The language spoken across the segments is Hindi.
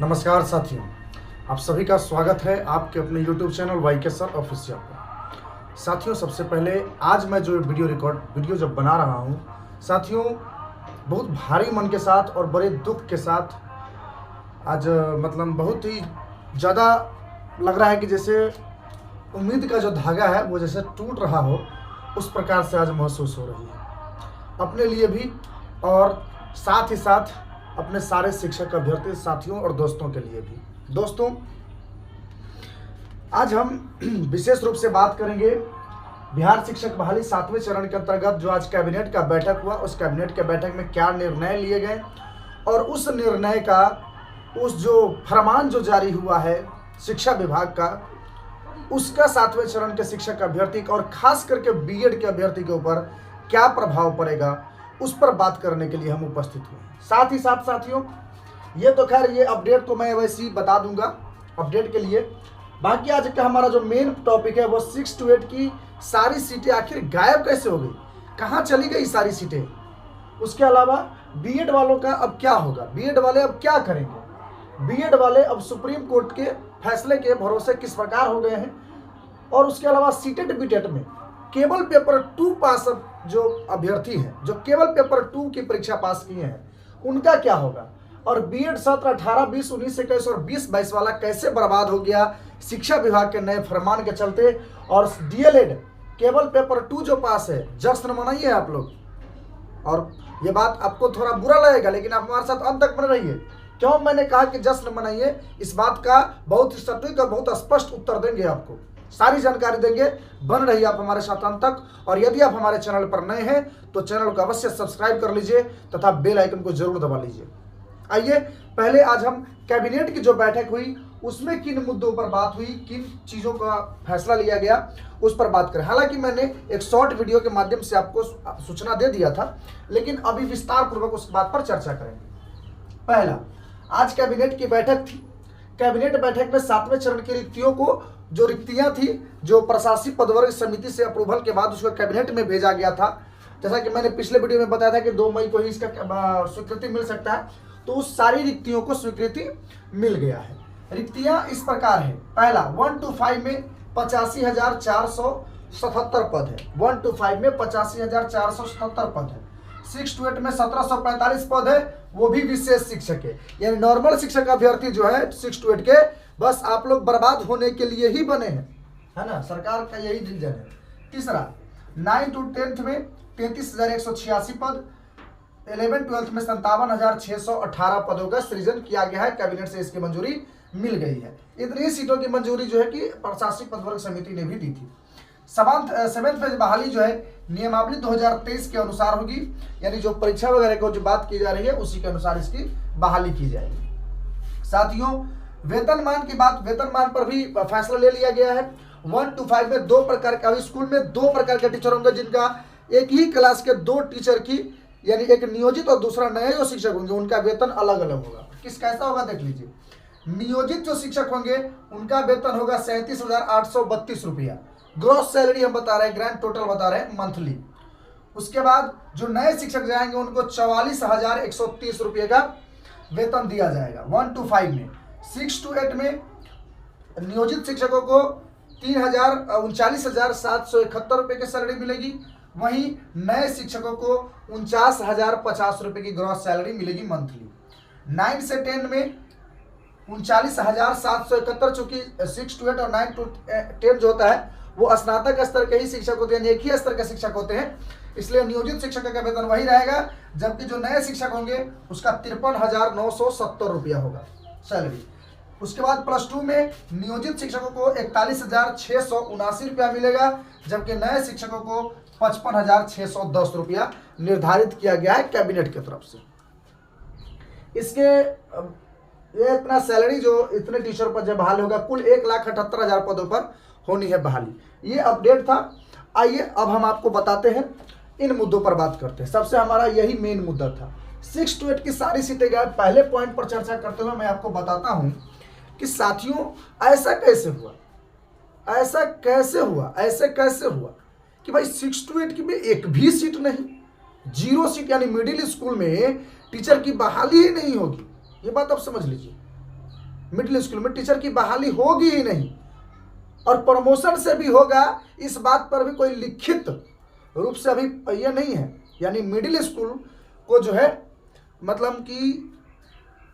नमस्कार साथियों, आप सभी का स्वागत है आपके अपने YouTube चैनल वाईके सर ऑफिशियल पर। साथियों, सबसे पहले आज मैं जो वीडियो जब बना रहा हूं, साथियों बहुत भारी मन के साथ और बड़े दुख के साथ आज बहुत ही ज़्यादा लग रहा है कि जैसे उम्मीद का जो धागा है वो जैसे टूट रहा हो, उस प्रकार से आज महसूस हो रही है अपने लिए भी और साथ ही साथ अपने सारे शिक्षक अभ्यर्थी साथियों और दोस्तों के लिए भी। दोस्तों, आज हम विशेष रूप से बात करेंगे बिहार शिक्षक बहाली 7वें चरण के अंतर्गत जो आज कैबिनेट का बैठक हुआ, उस कैबिनेट के बैठक में क्या निर्णय लिए गए और उस निर्णय का उस जो फरमान जो जारी हुआ है शिक्षा विभाग का, उसका 7वें चरण के शिक्षक अभ्यर्थी और खास करके बीएड के अभ्यर्थी के ऊपर क्या प्रभाव पड़ेगा, उस पर बात करने के लिए हम उपस्थित हुए। साथ ही साथ साथियों, ये तो खैर ये अपडेट तो मैं वैसे ही बता दूंगा अपडेट के लिए। बाकी आज का हमारा जो मेन टॉपिक है वो 6 to 8 की सारी सीटें आखिर गायब कैसे हो गई, कहाँ चली गई सारी सीटें। उसके अलावा बीएड वालों का अब क्या होगा, बीएड वाले अब क्या करेंगे, बीएड वाले अब सुप्रीम कोर्ट के फैसले के भरोसे किस प्रकार हो गए हैं, और उसके अलावा सीटेट बीटेट में केवल पेपर 2 पास जो अभ्यर्थी हैं, जो केवल पेपर 2 की परीक्षा पास किए हैं, उनका क्या होगा, और बीएड सत्र 18, 20, 19, 21 और 20-22 वाला कैसे बर्बाद हो गया शिक्षा विभाग के नए फरमान के चलते। और डीएलएड केवल पेपर 2 जो पास है, जश्न मनाइए आप लोग। और ये बात आपको थोड़ा बुरा लगेगा, लेकिन आप हमारे साथ अंत तक बने रहिए। क्यों मैंने कहा कि जश्न मनाइए, इस बात का बहुत ही सटीक और बहुत स्पष्ट उत्तर देंगे, आपको सारी जानकारी देंगे। बन रहिए आप हमारे साथ अंत तक। और यदि आप हमारे चैनल पर नए हैं तो चैनल को अवश्य सब्सक्राइब कर लीजिए तथा बेल आइकन को जरूर दबा लीजिए। आइए पहले आज हम कैबिनेट की जो बैठक हुई उसमें किन मुद्दों पर बात हुई, किन चीज़ों का फैसला लिया गया, उस पर बात करें। हालांकि मैंने एक शॉर्ट वीडियो के माध्यम से आपको सूचना दे दिया था, लेकिन अभी विस्तार पूर्वक उस बात पर चर्चा करेंगे। पहला, आज कैबिनेट की बैठक थी। कैबिनेट बैठक में 7वें चरण की रिक्तियों को, जो रिक्तियां थी, जो प्रशासनिक पदवर्ग समिति से अप्रूवल के बाद उसको कैबिनेट में भेजा गया था। जैसा कि मैंने पिछले वीडियो में बताया था कि 2 मई को ही इसका स्वीकृति मिल सकता है, तो उस सारी रिक्तियों को स्वीकृति मिल गया है। रिक्तियां इस प्रकार है। पहला, 1 to 5 में 85,477 पद है। 1 to 5 में 85,477 पद है। 6 to 8 में 1745 पद है, वो भी विशेष शिक्षक है। यानी नॉर्मल शिक्षक अभ्यर्थी जो है 6 to 8 के, बस आप लोग बर्बाद होने के लिए ही बने हैं, है ना, सरकार का यही रीजन है। तीसरा, 9 to 10 में 33,186 पद, 11-12 में 57,618 पदों का सृजन किया गया है। कैबिनेट से इसकी मंजूरी मिल गई है। इतनी सीटों की मंजूरी जो है कि प्रशासनिक पदवर्ग समिति ने भी दी थी। 7th फेज बहाली जो है नियमावली 2023 के अनुसार होगी, यानी जो परीक्षा वगैरह को जो बात की जा रही है उसी के अनुसार इसकी बहाली की जाएगी। साथियों, वेतनमान की बात, वेतनमान पर भी फैसला ले लिया गया है। 1 to 5 में 2 प्रकार के, अभी स्कूल में 2 प्रकार के टीचर होंगे, जिनका एक ही क्लास के 2 टीचर की, यानी एक नियोजित और दूसरा नए जो शिक्षक होंगे उनका वेतन अलग अलग होगा। किस कैसा होगा देख लीजिए। नियोजित जो शिक्षक होंगे उनका वेतन होगा 37,832 रुपया, ग्रॉस सैलरी हम बता रहे हैं, ग्रैंड टोटल बता रहे हैं मंथली। उसके बाद जो नए शिक्षक जाएंगे उनको 44,130 रुपये का वेतन दिया जाएगा 1 to 5 में। 6 to 8 में नियोजित शिक्षकों को 39,771 रुपये की सैलरी मिलेगी, वहीं नए शिक्षकों को 49,050 रुपये की ग्रॉस सैलरी मिलेगी मंथली। 9 से 10 में 39,771, चूंकि 6 to 8 और 9 to 10 जो होता है वो स्नातक स्तर के ही शिक्षक होते हैं, एक ही स्तर के शिक्षक होते हैं, इसलिए नियोजित शिक्षक का वेतन वही रहेगा, जबकि जो नए शिक्षक होंगे उसका 53,970 रुपया होगा सैलरी। उसके बाद +2 में नियोजित शिक्षकों को 41,679 रुपया मिलेगा, जबकि नए शिक्षकों को 55,610 रुपया निर्धारित किया गया है कैबिनेट की तरफ से। इसके ये इतना सैलरी जो इतने टीचर पर जब बहाल होगा, कुल 1,78,000 पदों पर होनी है बहाली। ये अपडेट था। आइए अब हम आपको बताते हैं, इन मुद्दों पर बात करते हैं। सबसे हमारा यही मेन मुद्दा था, 6 to 8 की सारी सीटें गए। पहले पॉइंट पर चर्चा करते हुए मैं आपको बताता हूं कि साथियों ऐसा कैसे हुआ, ऐसा कैसे हुआ कि भाई 6 to 8 की में एक भी सीट नहीं, 0 सीट, यानी मिडिल स्कूल में टीचर की बहाली ही नहीं होगी, ये बात आप समझ लीजिए। मिडिल स्कूल में टीचर की बहाली होगी ही नहीं, और प्रमोशन से भी होगा, इस बात पर भी कोई लिखित रूप से अभी ये नहीं है। यानी मिडिल स्कूल को जो है मतलब कि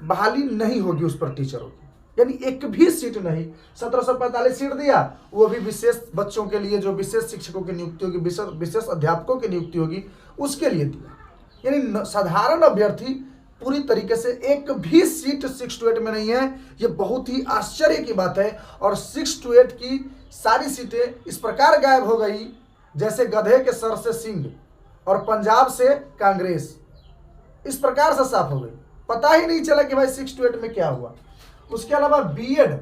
बहाली नहीं होगी उस पर टीचरों की, यानी एक भी सीट नहीं। 1745 सीट दिया, वो भी विशेष बच्चों के लिए, जो विशेष शिक्षकों की नियुक्ति होगी, विशेष अध्यापकों की नियुक्ति होगी, उसके लिए दिया। यानी साधारण अभ्यर्थी पूरी तरीके से एक भी सीट 6 to 8 में नहीं है। ये बहुत ही आश्चर्य की बात है। और 6 to 8 की सारी सीटें इस प्रकार गायब हो गई जैसे गधे के सर से सींग, और पंजाब से कांग्रेस, इस प्रकार से साफ हो गई। पता ही नहीं चला कि भाई 6 to 8 में क्या हुआ। उसके अलावा बीएड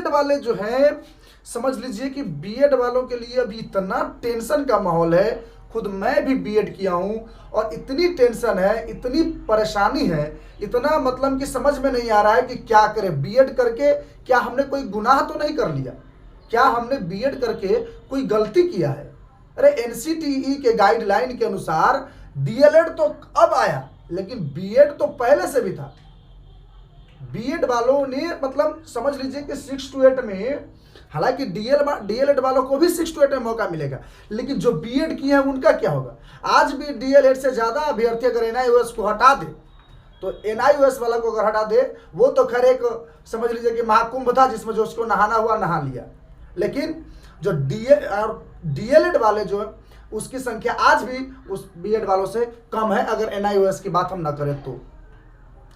वाले जो हैं, समझ लीजिए कि बीएड वालों के लिए अभी इतना टेंशन का माहौल है। खुद मैं भी बीएड किया हूं, और इतनी टेंशन है, इतनी परेशानी है, इतना मतलब कि समझ में नहीं आ रहा है कि क्या करें। बीएड करके क्या हमने कोई गुनाह तो नहीं कर लिया? क्या हमने बीएड करके कोई गलती किया है? अरे एनसीटीई के गाइडलाइन के अनुसार डीएलएड तो अब आया, लेकिन बीएड तो पहले से भी था। बीएड वालों ने मतलब समझ लीजिए कि 6 to 8 में, हालांकि डीएलएड वालों को भी 6 to 8 में मौका मिलेगा, लेकिन जो बीएड किए हैं उनका क्या होगा? आज भी डीएलएड से ज्यादा अभ्यर्थी अगर एनआईओएस को हटा दे, तो एनआईओएस वाला को अगर हटा दे, वो तो खैर एक समझ लीजिए कि महाकुंभ था जिसमें जो उसको नहाना हुआ नहा लिया। लेकिन जो डीएलएड वाले जो है, उसकी संख्या आज भी उस बीएड वालों से कम है, अगर एनआईओएस की बात हम ना करें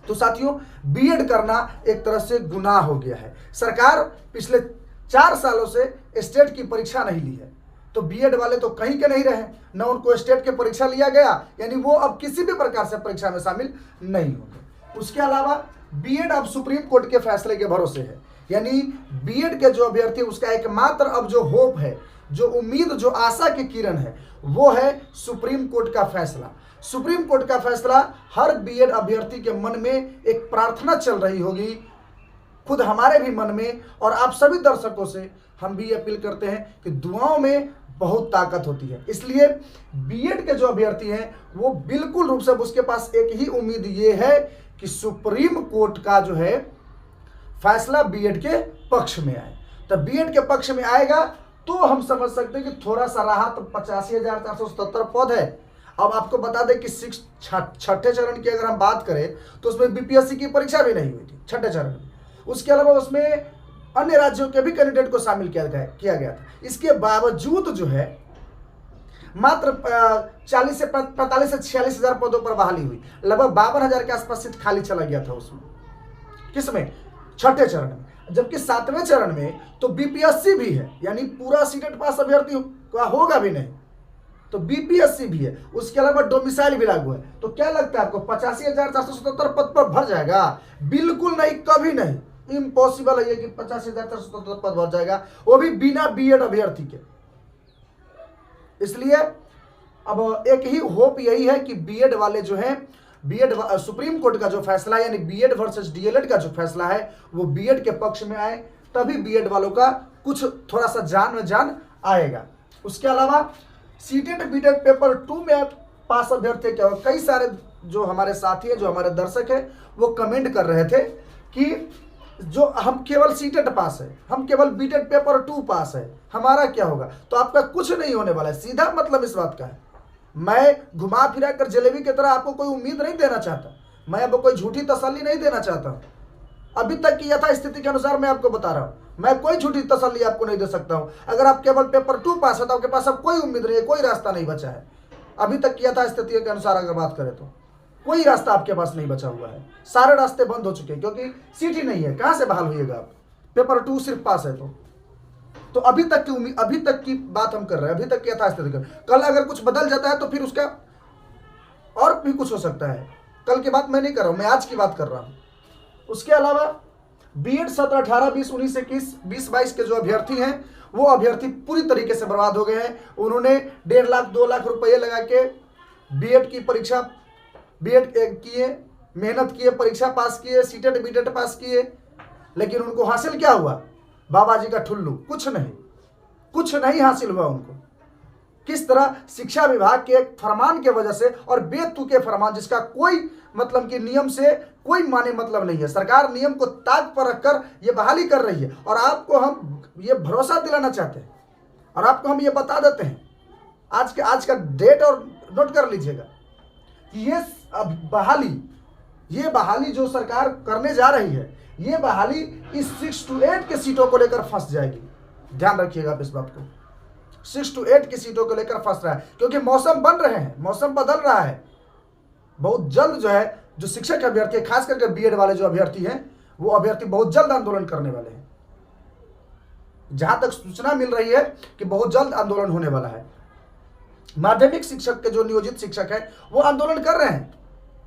तो साथियों, बीएड करना एक तरह से गुनाह हो गया है। सरकार पिछले 4 सालों से स्टेट की परीक्षा नहीं ली है, तो बीएड वाले तो कहीं के नहीं रहे, न उनको स्टेट की परीक्षा लिया गया, यानी वो अब किसी भी प्रकार से परीक्षा में शामिल नहीं होंगे। उसके अलावा बीएड अब सुप्रीम कोर्ट के फैसले के भरोसे है, यानी बीएड के जो अभ्यर्थी, उसका एकमात्र अब जो होप है, जो उम्मीद, जो आशा की किरण है, वो है सुप्रीम कोर्ट का फैसला। सुप्रीम कोर्ट का फैसला हर बीएड अभ्यर्थी के मन में एक प्रार्थना चल रही होगी, खुद हमारे भी मन में, और आप सभी दर्शकों से हम भी अपील करते हैं कि दुआओं में बहुत ताकत होती है। इसलिए बीएड के जो अभ्यर्थी हैं, वो बिल्कुल रूप से उसके पास एक ही उम्मीद ये है कि सुप्रीम कोर्ट का जो है फैसला बीएड के पक्ष में आए। तो बीएड के पक्ष में आएगा तो हम समझ सकते हैं कि थोड़ा सा राहत। 85,477 पद है। अब आपको बता दें कि छठे चरण की अगर हम बात करें तो उसमें बीपीएससी की परीक्षा भी नहीं हुई थी छठे चरण में। उसके अलावा उसमें अन्य राज्यों के भी कैंडिडेट को शामिल किया गया था। इसके बावजूद जो है मात्र 40 से 45 से 46 हजार पदों पर बहाली हुई। लगभग 52,000 के आसपास सीट खाली चला गया था उसमें, किसमें? छठे चरण में। जबकि 7वें चरण में तो बीपीएससी भी है, यानी पूरा सीटेट पास अभ्यर्थी का होगा भी नहीं, तो बीपीएससी भी है। उसके अलावा डोमिसाइल भी लागू है। तो क्या लगता है आपको 85,477 पद पर भर जाएगा? बिल्कुल नहीं, कभी नहीं, इम्पॉसिबल है कि 85,477 पद भर जाएगा, वो भी बिना बीएड अभ्यर्थी के। इसलिए अब एक ही होप यही है कि बीएड वाले जो हैं, बीएड सुप्रीम कोर्ट का जो फैसला है, यानी बीएड वर्सेस डीएलएड का जो फैसला है, वो बीएड के पक्ष में आए, तभी बीएड वालों का कुछ थोड़ा सा जान में जान आएगा। उसके अलावा सीटेट बीटेड पेपर 2 में पास अभ्यर्थी क्या हो, कई सारे जो हमारे साथी हैं, जो हमारे दर्शक हैं, वो कमेंट कर रहे थे कि जो हम केवल सीटेट पास है, हम केवल बीटेड पेपर 2 पास है, हमारा क्या होगा? तो आपका कुछ नहीं होने वाला है। सीधा मतलब इस बात का है। मैं घुमा फिरा कर जलेबी की तरह आपको कोई उम्मीद नहीं देना चाहता, मैं अब कोई झूठी तसल्ली नहीं देना चाहता। अभी तक की यथास्थिति के अनुसार मैं आपको बता रहा हूं, मैं कोई झूठी तसल्ली आपको नहीं दे सकता हूं। अगर आप केवल पेपर 2 पास है तो आपके पास अब कोई उम्मीद नहीं है, कोई रास्ता नहीं बचा है। अभी तक की यथास्थिति के अनुसार अगर बात करें तो कोई रास्ता आपके पास नहीं बचा हुआ है, सारे रास्ते बंद हो चुके हैं, क्योंकि सीट ही नहीं है। कहां से बहाल होइएगा आप? पेपर 2 सिर्फ पास है तो अभी तक की उम्मीद, अभी तक की बात हम कर रहे हैं, अभी तक की यथास्थिति कर। कल अगर कुछ बदल जाता है तो फिर उसका और भी कुछ हो सकता है। कल की बात मैं नहीं कर रहा हूं, मैं आज की बात कर रहा हूं। उसके अलावा बीएड सत्र 18, 20, 19, 21, 20, 22 के जो अभ्यर्थी हैं, वो अभ्यर्थी पूरी तरीके से बर्बाद हो गए हैं। उन्होंने 1.5 लाख 2 लाख रुपये लगा के बीएड की परीक्षा, बीएड किए, मेहनत किए, परीक्षा पास किए, सीटेट बीटेट पास किए, लेकिन उनको हासिल क्या हुआ? बाबा जी का ठुल्लू, कुछ नहीं हासिल हुआ उनको। किस तरह शिक्षा विभाग के एक फरमान के वजह से और बेतुके फरमान जिसका कोई मतलब कि नियम से कोई माने मतलब नहीं है, सरकार नियम को ताक पर रखकर ये बहाली कर रही है। और आपको हम ये भरोसा दिलाना चाहते हैं और आपको हम ये बता देते हैं, आज का डेट और नोट कर लीजिएगा कि ये बहाली जो सरकार करने जा रही है, ये बहाली इस 6 to 8 के सीटों को लेकर फंस जाएगी। ध्यान रखिएगा आप इस बात को, 6 to 8 की सीटों को लेकर फंस रहा है, क्योंकि मौसम बन रहे हैं, मौसम बदल रहा है। बहुत जल्द जो है जो शिक्षक अभ्यर्थी है, खास करके बीएड वाले जो अभ्यर्थी हैं, वो अभ्यर्थी बहुत जल्द आंदोलन करने वाले हैं। जहां तक सूचना मिल रही है कि बहुत जल्द आंदोलन होने वाला है। माध्यमिक शिक्षक के जो नियोजित शिक्षक हैं वो आंदोलन कर रहे हैं।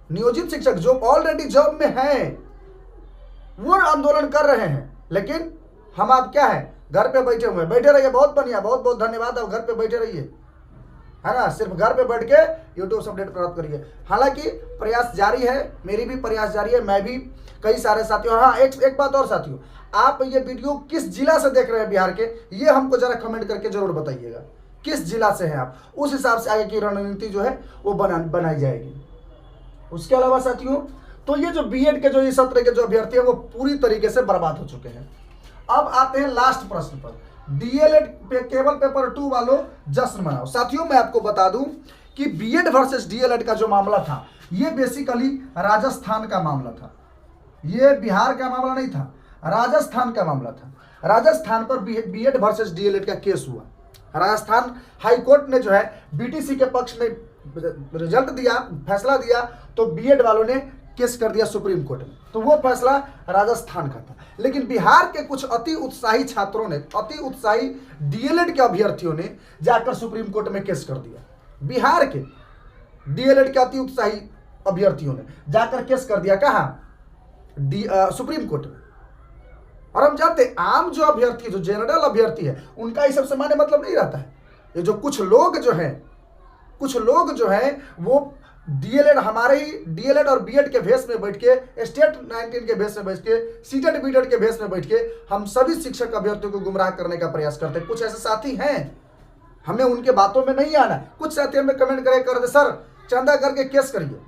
नियोजित शिक्षक जो ऑलरेडी जॉब में हैं वो आंदोलन कर रहे हैं, लेकिन हम आप क्या है, घर पे बैठे हुए हैं। बैठे रहिए, बहुत बढ़िया, बहुत बहुत धन्यवाद। आप घर पे बैठे रहिए, है ना, सिर्फ घर पे बैठ के यूट्यूब से अपडेट प्राप्त करिए। हालांकि प्रयास जारी है, मेरी भी प्रयास जारी है, मैं भी कई सारे साथियों। और हाँ, एक बात और साथियों, आप ये वीडियो किस जिला से देख रहे हैं बिहार के, ये हमको जरा कमेंट करके जरूर बताइएगा, किस जिला से हैं आप। उस हिसाब से आगे की रणनीति जो है वो बनाई जाएगी। उसके अलावा साथियों, तो ये जो बीएड के जो इस सत्र के जो अभ्यर्थी है वो पूरी तरीके से बर्बाद हो चुके हैं। अब आते हैं लास्ट प्रश्न पर, डीएलएड पे केवल पेपर 2 वालों जश्न मनाओ। साथियों मैं आपको बता दूं कि बीएड वर्सेस डीएलएड का जो मामला था, ये बेसिकली राजस्थान का मामला था, ये बिहार का मामला नहीं था, राजस्थान का मामला था। राजस्थान पर बीएड वर्सेस डीएलएड का केस हुआ। राजस्थान हाई कोर्ट ने जो है बीटीसी के पक्ष में रिजल्ट दिया, फैसला दिया, तो बीएड वालों ने केस कर दिया सुप्रीम कोर्ट में। तो वो फैसला राजस्थान का था। लेकिन बिहार के कुछ अति उत्साही छात्रों ने, अति उत्साही डीएलएड के अभ्यर्थियों ने जाकर सुप्रीम कोर्ट में केस कर दिया। बिहार के डीएलएड के अति उत्साही अभ्यर्थियों ने जाकर केस कर दिया, कहाँ, सुप्रीम कोर्ट में। और हम जानते हैं आम जो अभ्यर्थी, जो जनरल अभ्यर्थी है, उनका इस सबसे माने मतलब नहीं रहता है। ये जो कुछ लोग जो हैं वो डीएलएड, हमारे ही डीएलएड और बीएड के भेष में बैठ के, स्टेट 19 के भेष में बैठ के, सीटेड बीटेड के भेष में बैठ के हम सभी शिक्षक अभ्यर्थियों को गुमराह करने का प्रयास करते हैं। कुछ ऐसे साथी हैं, हमें उनके बातों में नहीं आना। कुछ साथी हमें कमेंट कर दे, सर चंदा करके केस करिए।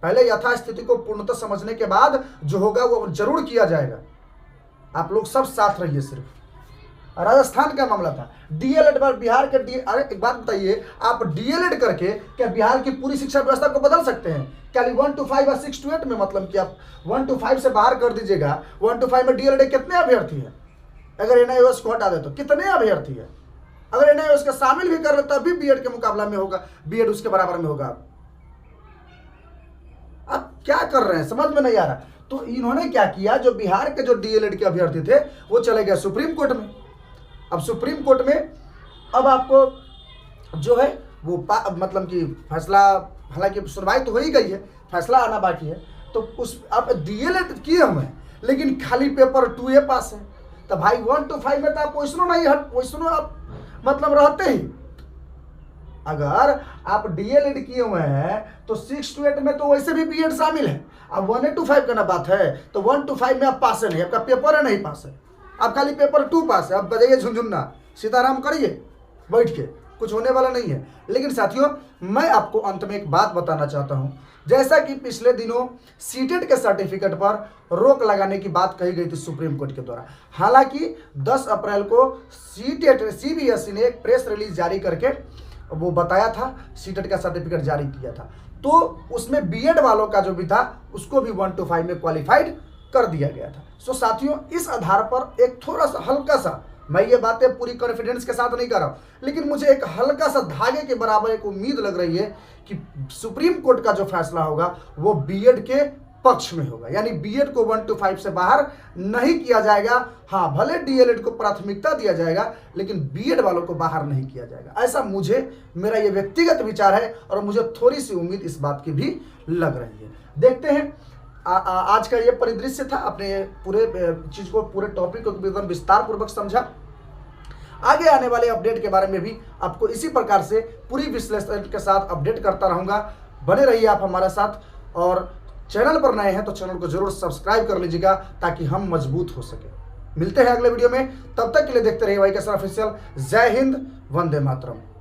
पहले यथास्थिति को पूर्णतः समझने के बाद जो होगा वो जरूर किया जाएगा। आप लोग सब साथ रहिए। सिर्फ राजस्थान का मामला था, डीएलएड पर बिहार के अरे एक बात बताइए, आप डीएलएड करके क्या बिहार की पूरी शिक्षा व्यवस्था को बदल सकते हैं? क्या 1 to 5 और 6 to 8 में, मतलब कि आप 1 to 5 से बाहर कर दीजिएगा। 1 to 5 में डीएलएड कितने अभ्यर्थी हैं? अगर एनआईओएस को हटा दे तो कितने अभ्यर्थी है? अगर एनआईओएस का शामिल भी कर ले तब भी बीएड के मुकाबला में होगा, बीएड उसके बराबर में होगा। आप क्या कर रहे हैं, समझ में नहीं आ रहा। तो इन्होंने क्या किया, जो बिहार के जो डीएलएड के अभ्यर्थी थे वो चले गए सुप्रीम कोर्ट में। अब सुप्रीम कोर्ट में अब आपको जो है वो मतलब कि फैसला, हालांकि सुनवाई तो हो ही गई है, फैसला आना बाकी है। तो उस अब डीएलएड किए हुए हैं लेकिन खाली पेपर 2 पास है। तो भाई 1 to 5 में तो आप वैसनो नहीं वैसनो आप मतलब रहते ही। अगर आप डीएलएड किए हुए हैं तो 6 to 8 में तो वैसे भी बीएड शामिल है। अब 1 to 5 का बात है, तो 1 to 5 में आप पास है नहीं, आपका पेपर है नहीं पास है, आप खाली पेपर 2 पास है। अब बजाइए झुंझुन्ना, सीताराम करिए बैठ के, कुछ होने वाला नहीं है। लेकिन साथियों मैं आपको अंत में एक बात बताना चाहता हूं, जैसा कि पिछले दिनों सीटेड के सर्टिफिकेट पर रोक लगाने की बात कही गई थी सुप्रीम कोर्ट के द्वारा। हालांकि 10 अप्रैल को सीटेड सीबीएसई ने एक प्रेस रिलीज जारी करके वो बताया था, सीटेड का सर्टिफिकेट जारी किया था। तो उसमें बीएड वालों का जो भी था उसको भी 1 to 5 में क्वालिफाइड कर दिया गया था। सो साथियों इस आधार पर एक थोड़ा सा हल्का सा, मैं ये बातें पूरी कॉन्फिडेंस के साथ नहीं कर रहा हूँ, लेकिन मुझे एक हल्का सा धागे के बराबर एक उम्मीद लग रही है कि सुप्रीम कोर्ट का जो फैसला होगा वो बीएड के पक्ष में होगा। यानी बीएड को 1 to 5 से बाहर नहीं किया जाएगा। हाँ, भले डीएलएड को प्राथमिकता दिया जाएगा लेकिन बीएड वालों को बाहर नहीं किया जाएगा। ऐसा मेरा ये व्यक्तिगत विचार है और मुझे थोड़ी सी उम्मीद इस बात की भी लग रही है। देखते हैं। आज का ये परिदृश्य था, अपने पूरे चीज को, पूरे टॉपिक को एकदम विस्तार पूर्वक समझा। आगे आने वाले अपडेट के बारे में भी आपको इसी प्रकार से पूरी विश्लेषण के साथ अपडेट करता रहूंगा। बने रहिए आप हमारे साथ, और चैनल पर नए हैं तो चैनल को जरूर सब्सक्राइब कर लीजिएगा ताकि हम मजबूत हो सके। मिलते हैं अगले वीडियो में, तब तक के लिए देखते रहिए वाई के ऑफिशियल। जय हिंद, वंदे मातरम।